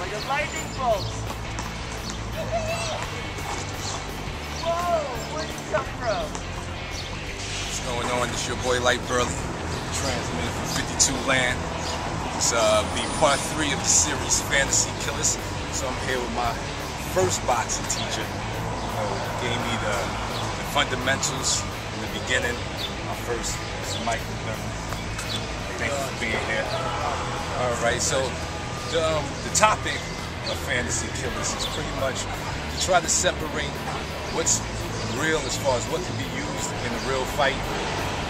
Your lightning bolts. Whoa, where'd you come from? What's going on? This is your boy Light Burley, transmitting from 52 Land. It's the part 3 of the series Fantasy Killaz. So I'm here with my first boxing teacher. Gave me the fundamentals in the beginning. My first is mcdermin. Thank you for being here. Alright, so the topic of Fantasy Killaz is pretty much to try to separate what's real as far as what can be used in a real fight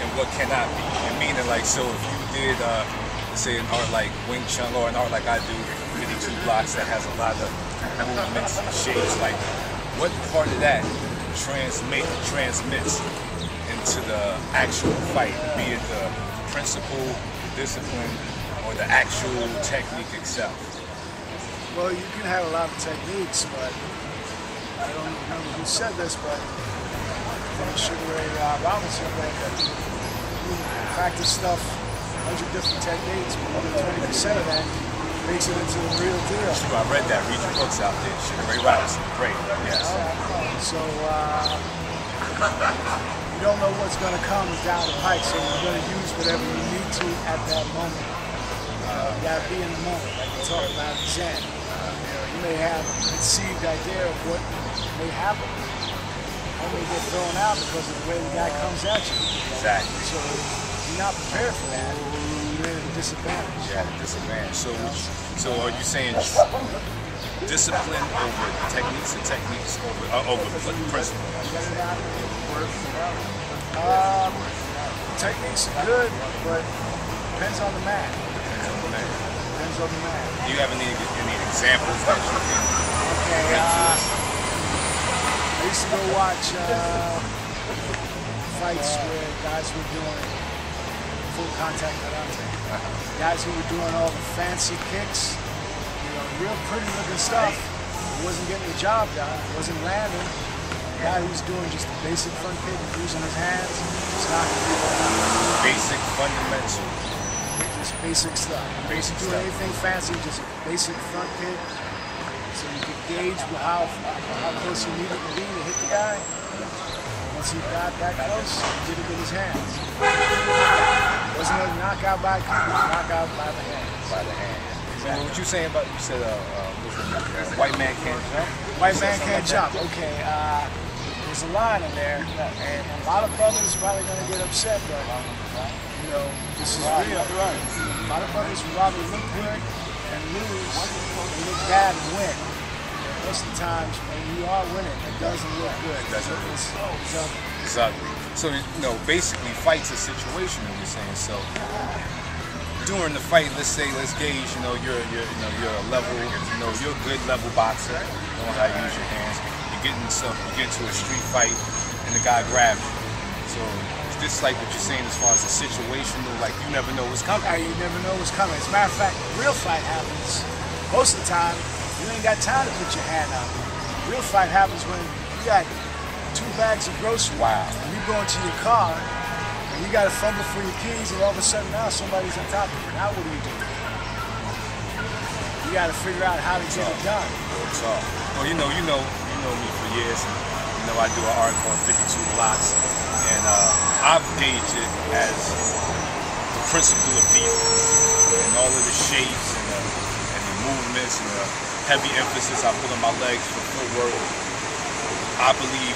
and what cannot be. And meaning, like, so if you did, let's say, an art like Wing Chun or an art like I do, 52 blocks that has a lot of movements and shapes, like, what part of that transmits into the actual fight, be it the principle, the discipline, or the actual technique itself? Well, you can have a lot of techniques, but I don't remember who said this, but I think Sugar Ray Robinson, that you practice stuff, 100 different techniques, but only 20% of that makes it into the real deal. True, I read that. Read your books out there. Sugar Ray Robinson, great. Yes. So you don't know what's going to come down the pike, so you're going to use whatever you need to at that moment. You got to be in the moment, like we talked about in Zen. You may have a conceived idea of what may happen. Or may get thrown out because of the way the guy comes at you. Exactly. So if you're not prepared for that, you're at a disadvantage. You're at a disadvantage. So are you saying discipline over techniques and techniques over principle? Techniques are good, but depends on the man. Depends on the man. Do you have any examples that you can? Okay. I used to go watch fights where guys were doing full contact karate. Guys who were doing all the fancy kicks, real pretty looking stuff. It wasn't getting the job done. It wasn't landing. The guy who's doing just a basic front kick, using his hands, it's not going to be that. Basic, fundamental. Just basic stuff. Basic stuff. Do anything fancy, just a basic front kick. So you can gauge how close you need it to be to hit the guy. Once he got that close, he did it with his hands. It wasn't a knockout by a kick, it was a knockout by the hands. By the hands. Exactly. What you saying about, you said white man can't jump? White man can't jump, okay. There's a line in there, and a lot of brothers probably going to get upset, but this is real. A lot of brothers would rather look good and lose than look bad and win. Most of the times when you are winning, it doesn't look good. It's ugly. It's ugly. So, basically fights are situational, you're saying. So during the fight, let's gauge, you're a level, you're a good level boxer, you know how to use your hands. You get into a street fight and the guy grabs you. So is this like what you're saying as far as a situational, like you never know what's coming? You never know what's coming. As a matter of fact, real fight happens most of the time. You ain't got time to put your hand out. Real fight happens when you got 2 bags of groceries. Wow. And you go into your car and you got to fumble for your keys, and all of a sudden now somebody's on top of you. Now what do? You got to figure out how to get it done. It's all. Well, you know me for years, and I do an art called 52 blocks, and I've gauged it as the principle of beating, and all of the shapes and the movements and the heavy emphasis I put on my legs for footwork. I believe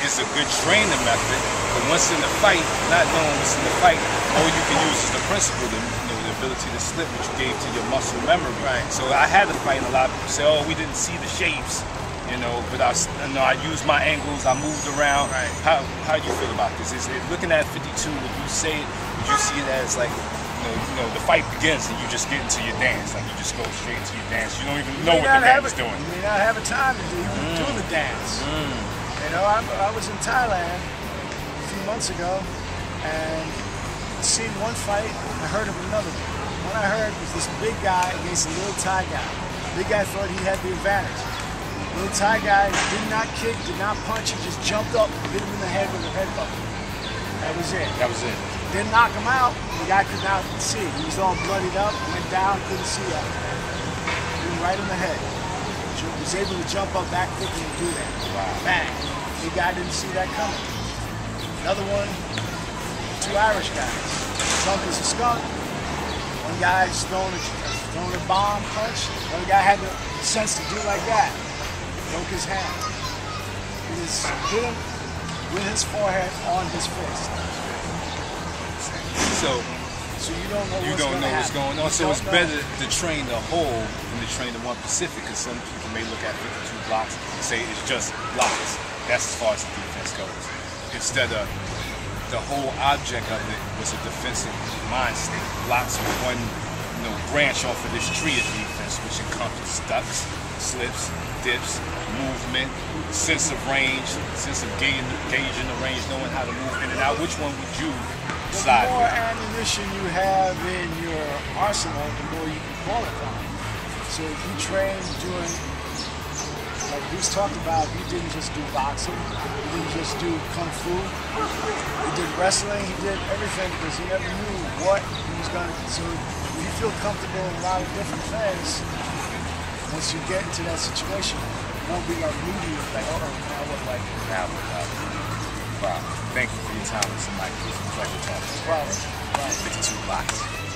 it's a good training method, but once in the fight, not knowing what's in the fight, all you can use is the principle, the ability to slip, which you gave to your muscle memory. Right. So I had to fight, and a lot of people say, "Oh, we didn't see the shapes," but I used my angles, I moved around. Right. How do you feel about this? Is it, looking at 52, would you say it? Would you see it as like, the fight begins and you just get into your dance, like you just go straight into your dance. You don't even know what the dance is doing. You may not have a time to do the dance. I was in Thailand a few months ago and seen one fight, I heard of another one. One I heard was this big guy against a little Thai guy. The big guy thought he had the advantage. The little Thai guy did not kick, did not punch, he just jumped up and hit him in the head with a headbutt. That was it. That was it. Didn't knock him out, the guy could not see. He was all bloodied up, went down, couldn't see after that. right in the head. Was able to jump up back quickly and do that. Wow. Bang. The guy didn't see that coming. Another one, 2 Irish guys. Drunk as a skunk. One guy's throwing a bomb punch. Another guy had the sense to do like that. Broke his hand. He was hit him with his forehead on his fist. So you don't know what's going on. So it's better to train the whole than to train the one Pacific, because some people may look at 52 blocks and say it's just blocks. That's as far as the defense goes. Instead of the whole object of it was a defensive mind state. Blocks are one branch off of this tree of defense, which encompasses ducks, slips, dips, movement, sense of range, sense of gauging the range, knowing how to move in and out. Which one would you decide? The more ammunition you have in your arsenal, the more you can call upon. So if you train doing, like Bruce talked about, he didn't just do boxing, he didn't just do kung fu, he did wrestling, he did everything because he never knew what he was going to do. So if you feel comfortable in a lot of different things, once you get into that situation, it won't be like immediate, like, oh, now what do I do? Now what do I do? Wow. Thank you for your time, Mr. Mike. It was a pleasure talking to you. No problem. 52 blocks.